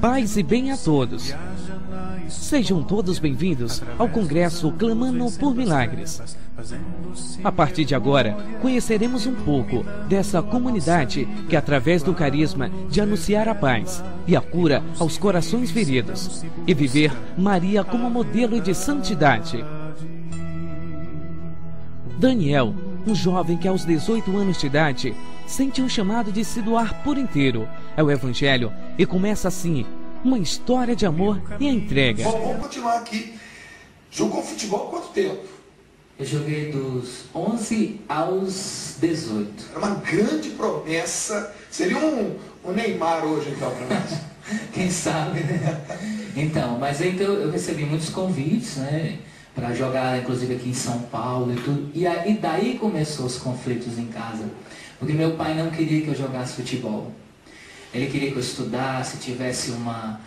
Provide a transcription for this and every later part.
Paz e bem a todos. Sejam todos bem-vindos ao Congresso Clamando por Milagres. A partir de agora, conheceremos um pouco dessa comunidade que, através do carisma de anunciar a paz e a cura aos corações feridos, e viver Maria como modelo de santidade. Daniel, um jovem que aos 18 anos de idade sente um chamado de se doar por inteiro ao Evangelho e começa assim uma história de amor e entrega. Bom, vamos continuar aqui. Jogou futebol há quanto tempo? Eu joguei dos 11 aos 18. Era uma grande promessa. Seria um Neymar hoje, então, para nós. Quem sabe, né? Então, eu recebi muitos convites, né? Para jogar, inclusive, aqui em São Paulo e tudo. E daí começou os conflitos em casa. Porque meu pai não queria que eu jogasse futebol. Ele queria que eu estudasse, tivesse uma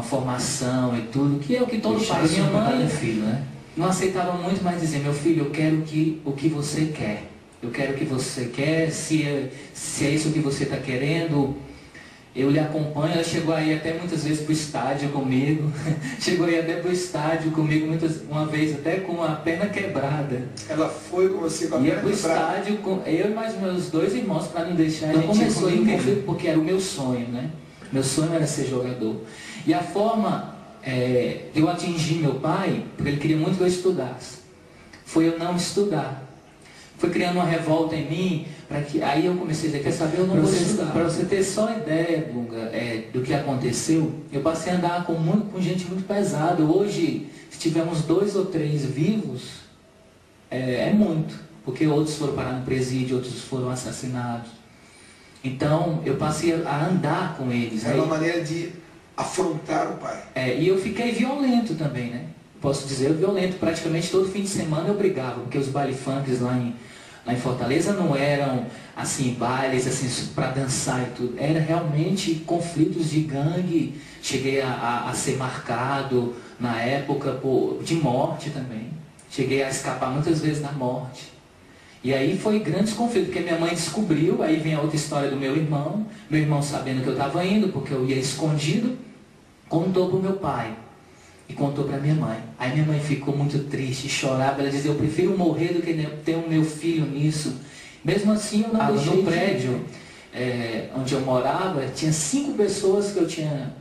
formação e tudo, que é o que todo pai e minha mãe, filho, né? Não aceitavam muito, mas dizer, meu filho, eu quero o que você quer. Eu quero o que você quer, se é isso que você está querendo, eu lhe acompanho. Ela chegou aí até muitas vezes para o estádio comigo. Chegou aí até para o estádio comigo, uma vez até com a perna quebrada. Ela foi com você com a perna quebrada? Ia para o estádio, eu e mais meus dois irmãos, para não deixar a gente começou aí um conflito, porque era o meu sonho, né? Meu sonho era ser jogador. E a forma de eu atingir meu pai, porque ele queria muito que eu estudasse, foi eu não estudar. Foi criando uma revolta em mim, aí eu comecei a dizer, quer saber, eu não vou estudar. Para você ter só ideia, Bunga, do que aconteceu, eu passei a andar com gente muito pesada. Hoje, se tivermos 2 ou 3 vivos, é muito, porque outros foram parar no presídio, outros foram assassinados. Então, eu passei a andar com eles. Era uma maneira de afrontar o pai. E eu fiquei violento também, né? Posso dizer, violento. Praticamente todo fim de semana eu brigava, porque os baile funks lá em Fortaleza não eram assim bailes assim para dançar e tudo. Era realmente conflitos de gangue. Cheguei a ser marcado na época de morte também. Cheguei a escapar muitas vezes da morte. E aí foi grandes conflitos, porque minha mãe descobriu. Aí vem a outra história do meu irmão. Meu irmão sabendo que eu estava indo, porque eu ia escondido, contou para o meu pai. E contou para minha mãe. Aí minha mãe ficou muito triste, chorava. Ela dizia, eu prefiro morrer do que ter o meu filho nisso. Mesmo assim, eu não deixei. No prédio onde eu morava, tinha 5 pessoas que eu tinha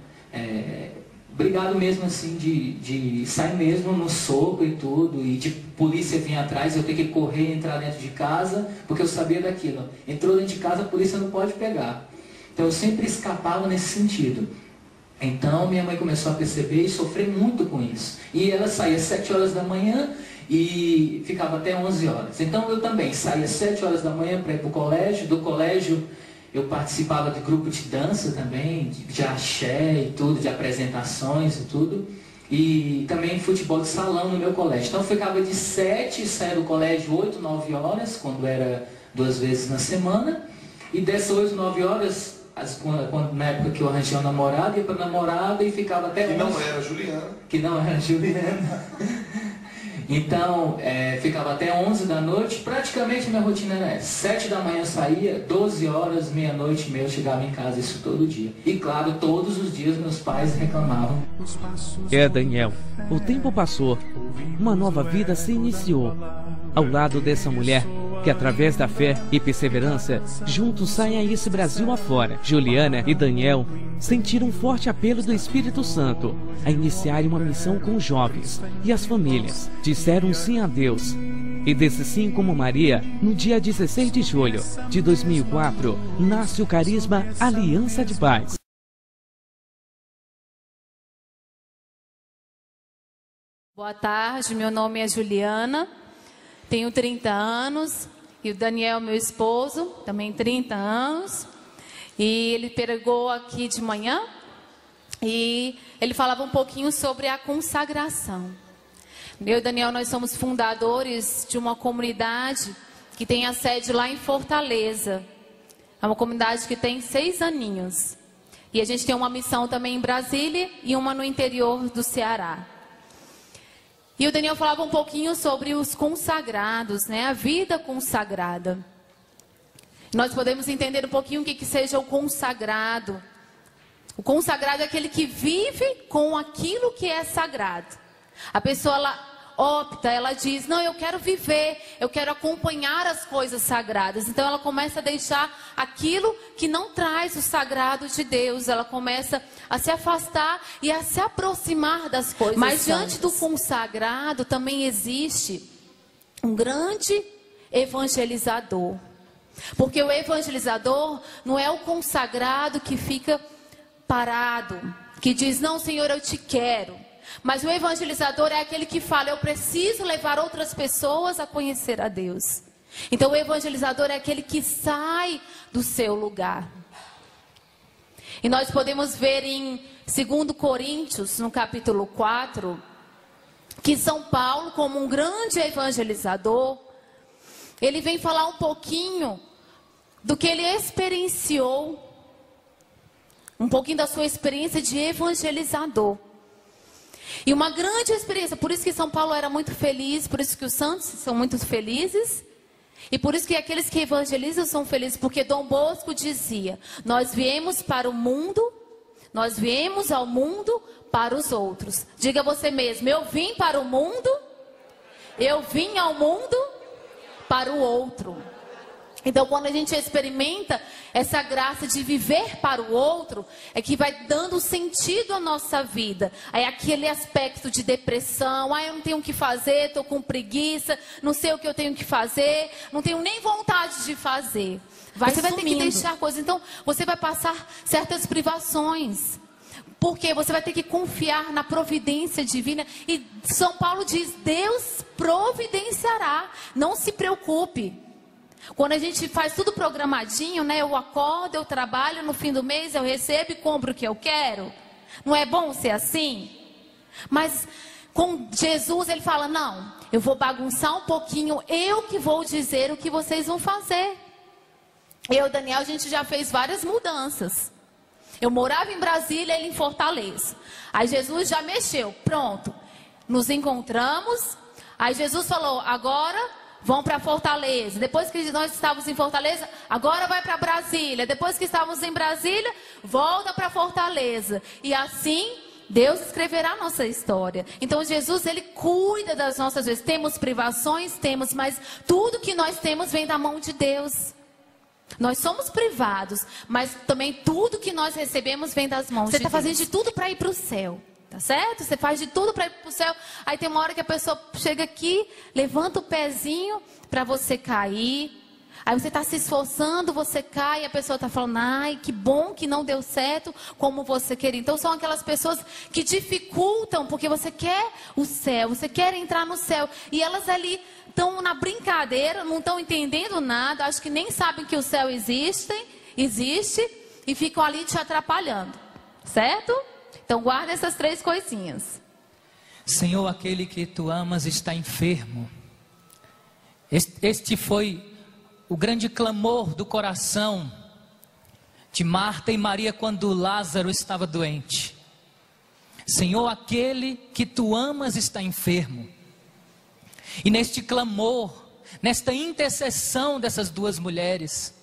brigado mesmo assim, de sair mesmo no soco e tudo. E de polícia vinha atrás, eu ter que correr e entrar dentro de casa, porque eu sabia daquilo. Entrou dentro de casa, a polícia não pode pegar. Então eu sempre escapava nesse sentido. Então minha mãe começou a perceber e sofrer muito com isso. E ela saía às 7 horas da manhã e ficava até 11 horas. Então eu também saía às 7 horas da manhã para ir para o colégio. Do colégio eu participava de grupo de dança também, de axé e tudo, de apresentações e tudo. E também futebol de salão no meu colégio. Então eu ficava de 7, saía do colégio 8, 9 horas, quando era 2 vezes na semana. E dessas 8, 9 horas... na época que eu arranjei uma namorada, ia para namorada e ficava até 11. Que não era Juliana. Que não era Juliana. Então, ficava até 11 da noite. Praticamente a minha rotina era essa. 7 da manhã saía, 12 horas, meia-noite, eu chegava em casa, isso todo dia. E claro, todos os dias meus pais reclamavam. Daniel, o tempo passou. Uma nova vida se iniciou. Ao lado dessa mulher que, através da fé e perseverança, juntos saem a esse Brasil afora. Juliana e Daniel sentiram um forte apelo do Espírito Santo a iniciarem uma missão com os jovens e as famílias. Disseram sim a Deus. E desse sim como Maria, no dia 16 de julho de 2004, nasce o carisma Aliança de Paz. Boa tarde, meu nome é Juliana. Tenho 30 anos e o Daniel, meu esposo, também 30 anos. E ele pregou aqui de manhã e ele falava um pouquinho sobre a consagração. Eu e o Daniel, nós somos fundadores de uma comunidade que tem a sede lá em Fortaleza. É uma comunidade que tem 6 aninhos. E a gente tem uma missão também em Brasília e uma no interior do Ceará. E o Daniel falava um pouquinho sobre os consagrados, né? A vida consagrada. Nós podemos entender um pouquinho o que seja o consagrado. O consagrado é aquele que vive com aquilo que é sagrado. A pessoa, ela opta, ela diz, não, eu quero viver, eu quero acompanhar as coisas sagradas. Então ela começa a deixar aquilo que não traz o sagrado de Deus. Ela começa a se afastar e a se aproximar das coisas. Mas diante do consagrado também existe um grande evangelizador. Porque o evangelizador não é o consagrado que fica parado, que diz, não, Senhor, eu te quero. Mas o evangelizador é aquele que fala, eu preciso levar outras pessoas a conhecer a Deus. Então o evangelizador é aquele que sai do seu lugar. E nós podemos ver em 2 Coríntios, no capítulo 4, que São Paulo, como um grande evangelizador, ele vem falar um pouquinho do que ele experienciou, um pouquinho da sua experiência de evangelizador. E uma grande experiência, por isso que São Paulo era muito feliz, por isso que os santos são muito felizes, e por isso que aqueles que evangelizam são felizes, porque Dom Bosco dizia, nós viemos para o mundo, nós viemos ao mundo para os outros. Diga você mesmo, eu vim para o mundo, eu vim ao mundo para o outro. Então, quando a gente experimenta essa graça de viver para o outro, é que vai dando sentido à nossa vida. Aí aquele aspecto de depressão, eu não tenho o que fazer, estou com preguiça, não sei o que eu tenho que fazer, não tenho nem vontade de fazer. Você vai ter que deixar coisas. Então, você vai passar certas privações. Porque você vai ter que confiar na providência divina. E São Paulo diz, Deus providenciará, não se preocupe. Quando a gente faz tudo programadinho, né? Eu acordo, eu trabalho, no fim do mês eu recebo e compro o que eu quero. Não é bom ser assim? Mas com Jesus ele fala, não, eu vou bagunçar um pouquinho, eu que vou dizer o que vocês vão fazer. Eu e Daniel, a gente já fez várias mudanças. Eu morava em Brasília, ele em Fortaleza. Aí Jesus já mexeu, pronto. Nos encontramos, aí Jesus falou, agora vão para Fortaleza. Depois que nós estávamos em Fortaleza, agora vai para Brasília. Depois que estávamos em Brasília, volta para Fortaleza. E assim, Deus escreverá a nossa história. Então Jesus, ele cuida das nossas vidas. Temos privações, temos, mas tudo que nós temos vem da mão de Deus. Nós somos privados, mas também tudo que nós recebemos vem das mãos de Deus. Você está fazendo de tudo para ir para o céu. Tá certo? Você faz de tudo para ir para o céu. Aí tem uma hora que a pessoa chega aqui, levanta o pezinho para você cair. Aí você está se esforçando, você cai, e a pessoa está falando, ai, que bom que não deu certo como você queria. Então são aquelas pessoas que dificultam, porque você quer o céu, você quer entrar no céu. E elas ali estão na brincadeira, não estão entendendo nada, acho que nem sabem que o céu existe, e ficam ali te atrapalhando. Certo? Então guarda essas 3 coisinhas. Senhor, aquele que tu amas está enfermo. Este foi o grande clamor do coração de Marta e Maria quando Lázaro estava doente. Senhor, aquele que tu amas está enfermo. E neste clamor, nesta intercessão dessas 2 mulheres,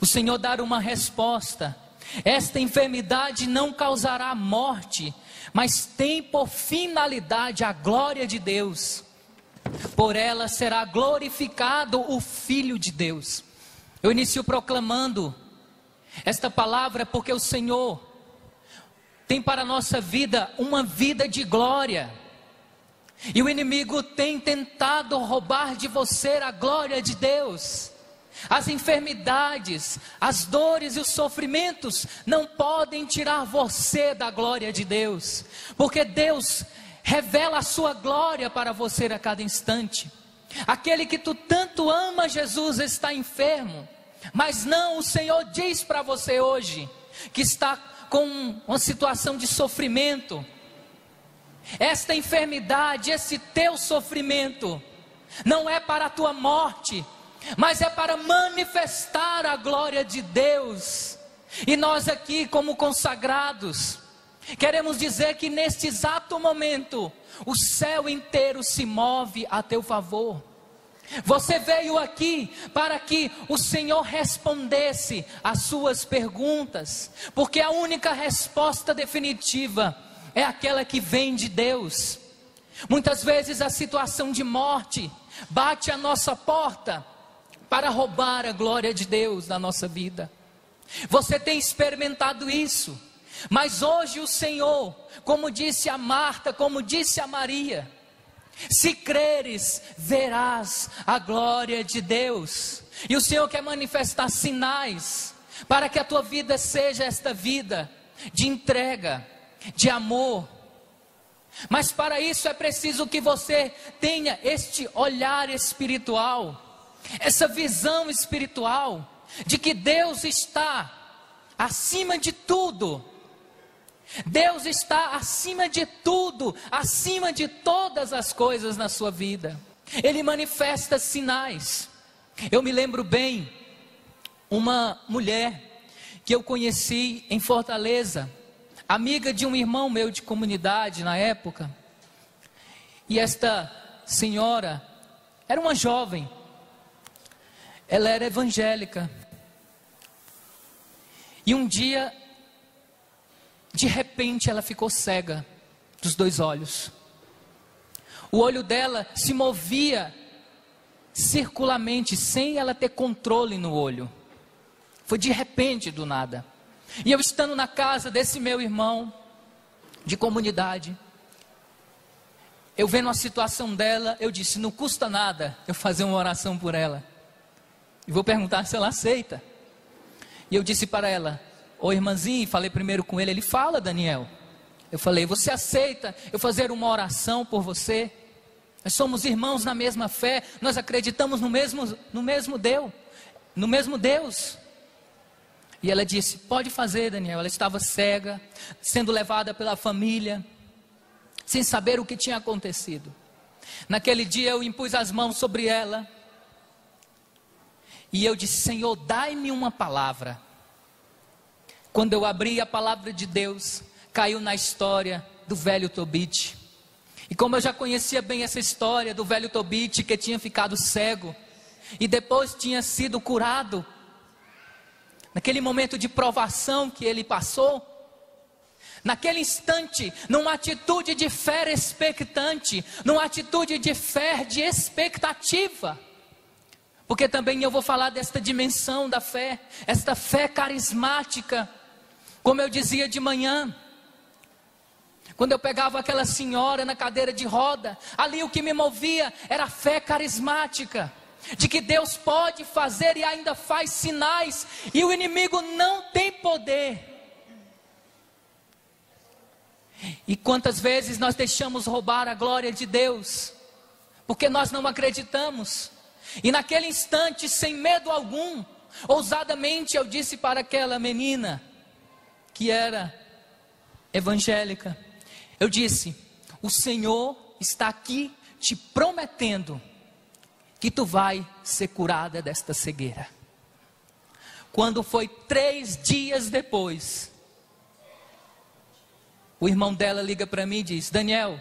o Senhor dá uma resposta. Esta enfermidade não causará morte, mas tem por finalidade a glória de Deus. Por ela será glorificado o Filho de Deus. Eu inicio proclamando esta palavra porque o Senhor tem para a nossa vida uma vida de glória. E o inimigo tem tentado roubar de você a glória de Deus. As enfermidades, as dores e os sofrimentos não podem tirar você da glória de Deus, porque Deus revela a sua glória para você a cada instante. Aquele que tu tanto ama, Jesus, está enfermo, mas não, o Senhor diz para você hoje, que está com uma situação de sofrimento. Esta enfermidade, esse teu sofrimento, não é para a tua morte, mas é para manifestar a glória de Deus. E nós aqui, como consagrados, queremos dizer que neste exato momento o céu inteiro se move a teu favor. Você veio aqui para que o Senhor respondesse às suas perguntas, porque a única resposta definitiva é aquela que vem de Deus. Muitas vezes a situação de morte bate à nossa porta para roubar a glória de Deus na nossa vida. Você tem experimentado isso, mas hoje o Senhor, como disse a Marta, como disse a Maria: se creres, verás a glória de Deus. E o Senhor quer manifestar sinais para que a tua vida seja esta vida de entrega, de amor. Mas para isso é preciso que você tenha este olhar espiritual, essa visão espiritual de que Deus está acima de tudo. Deus está acima de tudo, acima de todas as coisas na sua vida. Ele manifesta sinais. Eu me lembro bem, uma mulher que eu conheci em Fortaleza, amiga de um irmão meu de comunidade na época. E esta senhora era uma jovem, ela era evangélica. E um dia, de repente, ela ficou cega dos 2 olhos. O olho dela se movia circularmente, sem ela ter controle no olho. Foi de repente, do nada. E eu estando na casa desse meu irmão de comunidade, eu vendo a situação dela, eu disse: não custa nada eu fazer uma oração por ela. E vou perguntar se ela aceita. E eu disse para ela: ô irmãzinho, falei primeiro com ele. Ele: fala, Daniel. Eu falei: você aceita eu fazer uma oração por você? Nós somos irmãos na mesma fé, nós acreditamos no mesmo Deus. E ela disse: pode fazer, Daniel. Ela estava cega, sendo levada pela família, sem saber o que tinha acontecido. Naquele dia eu impus as mãos sobre ela, e eu disse: Senhor, dai-me uma palavra. Quando eu abri a palavra de Deus, caiu na história do velho Tobit. E como eu já conhecia bem essa história do velho Tobit, que tinha ficado cego e depois tinha sido curado, naquele momento de provação que ele passou, naquele instante, numa atitude de fé expectante, numa atitude de fé, de expectativa, porque também eu vou falar desta dimensão da fé, esta fé carismática. Como eu dizia de manhã, quando eu pegava aquela senhora na cadeira de roda, ali o que me movia era a fé carismática, de que Deus pode fazer e ainda faz sinais, e o inimigo não tem poder. E quantas vezes nós deixamos roubar a glória de Deus, porque nós não acreditamos. E naquele instante, sem medo algum, ousadamente eu disse para aquela menina, que era evangélica, eu disse: o Senhor está aqui te prometendo que tu vai ser curada desta cegueira. Quando foi 3 dias depois, o irmão dela liga para mim e diz: Daniel,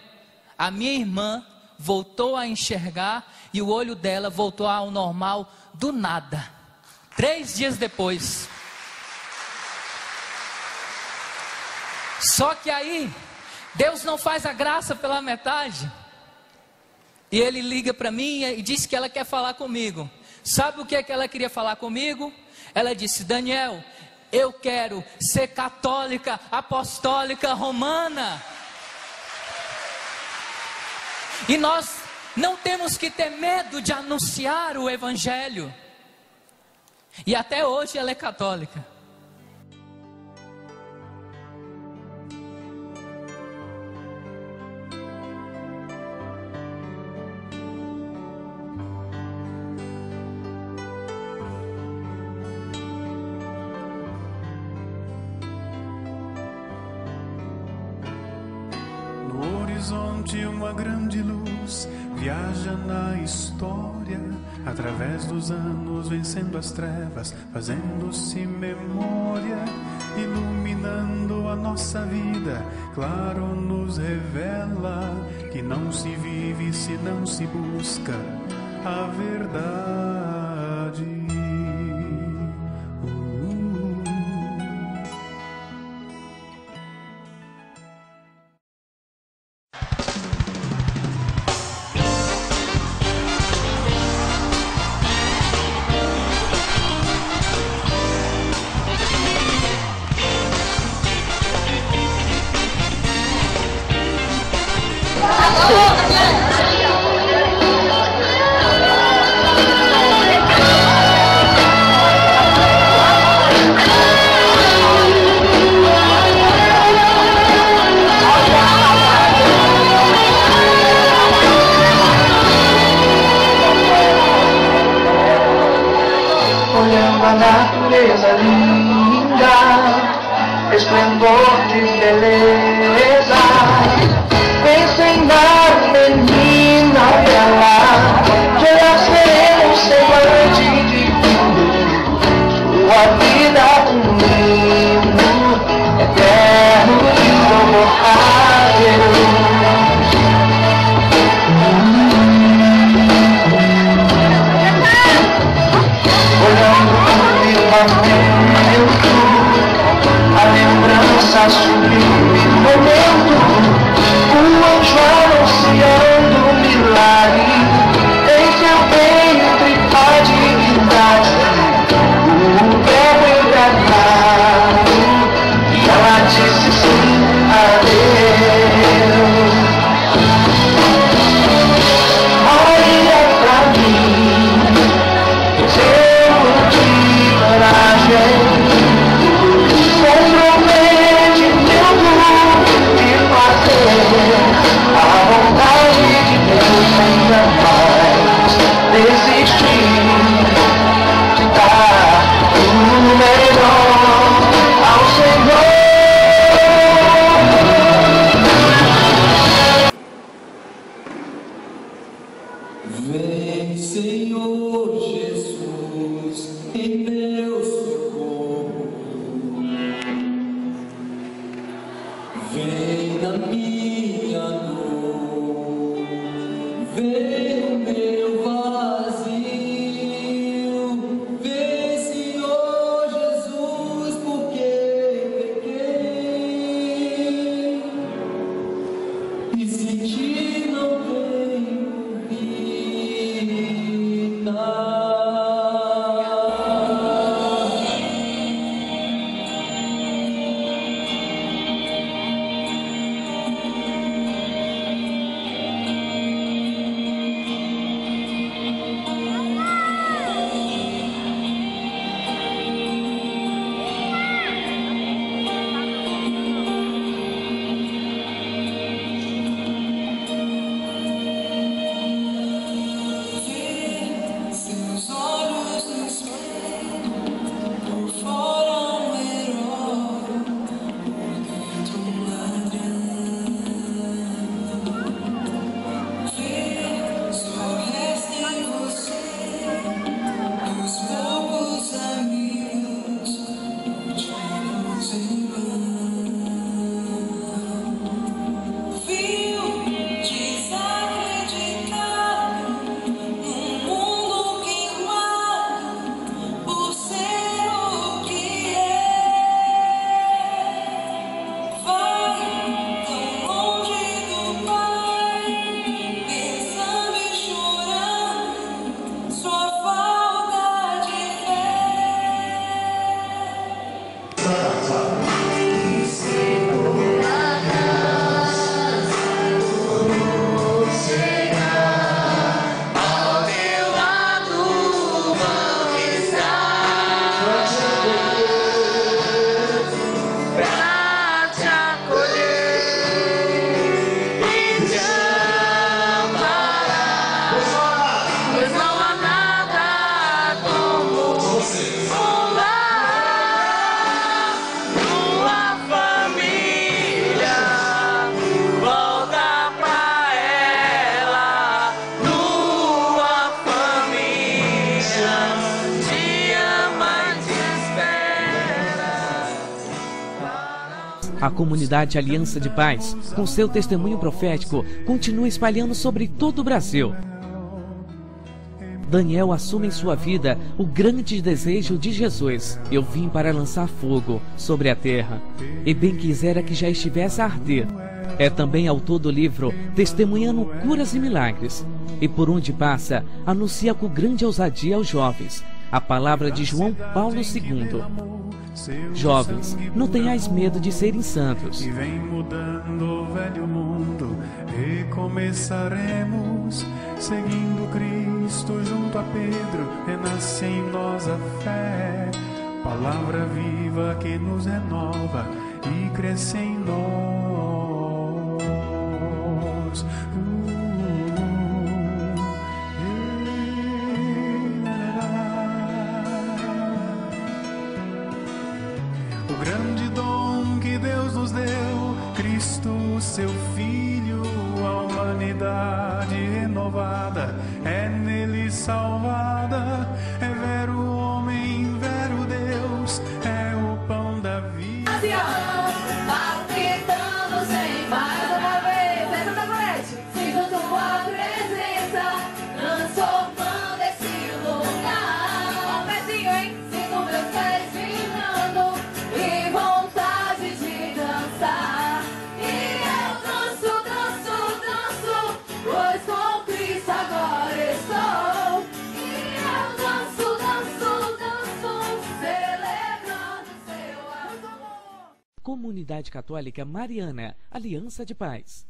a minha irmã voltou a enxergar e o olho dela voltou ao normal do nada. 3 dias depois. Só que aí, Deus não faz a graça pela metade. E ele liga para mim e diz que ela quer falar comigo. Sabe o que é que ela queria falar comigo? Ela disse: Daniel, eu quero ser católica, apostólica, romana. E nós não temos que ter medo de anunciar o evangelho. E até hoje ela é católica. horizonte uma grande luz viaja na história, através dos anos vencendo as trevas, fazendo-se memória, iluminando a nossa vida. Claro nos revela que não se vive se não se busca a verdade. Olhando a natureza linda, esplendor de beleza, pensem na menina bela, que seremos semblante divino, sua vida um hino eterno e imortável. Olhando o firmamento, a lembrança sublime momento, anjo anunciando um milagre, em seu ventre a divindade, o verbo encarnado, e ela disse sim a Deus. Olha pra mim, exemplo de coragem, de fazer a vontade de Deus sem jamais desistir de dar o melhor ao Senhor. Vem, Senhor Jesus, em meu socorro. Vem na minha dor, vem no meu vazio, vem, Senhor Jesus, porque pequei, e se ti não tenho vida. A comunidade Aliança de Paz, com seu testemunho profético, continua espalhando sobre todo o Brasil. Daniel assume em sua vida o grande desejo de Jesus. Eu vim para lançar fogo sobre a terra, e bem quisera que já estivesse a arder. É também autor do livro Testemunhando Curas e Milagres, e por onde passa, anuncia com grande ousadia aos jovens a palavra de João Paulo II. Jovens, não tenhais medo de serem santos. E vem mudando o velho mundo, recomeçaremos, seguindo Cristo junto a Pedro, renasce em nós a fé, palavra viva que nos renova e cresce em nós. O grande dom que Deus nos deu, Cristo, seu Filho, a humanidade renovada, é nele salvada, é vero homem, vero Deus, é o pão da vida. Palpitamos em mais uma vez, essa da noite, sinto tua presença, transformando esse lugar. Um pezinho, hein? Sinto meus pés vibrando e vontade de dançar. E eu danço, danço, danço, pois com Cristo agora estou. E eu danço, danço, danço, celebrando seu amor. Comunidade Católica Mariana, Aliança de Paz.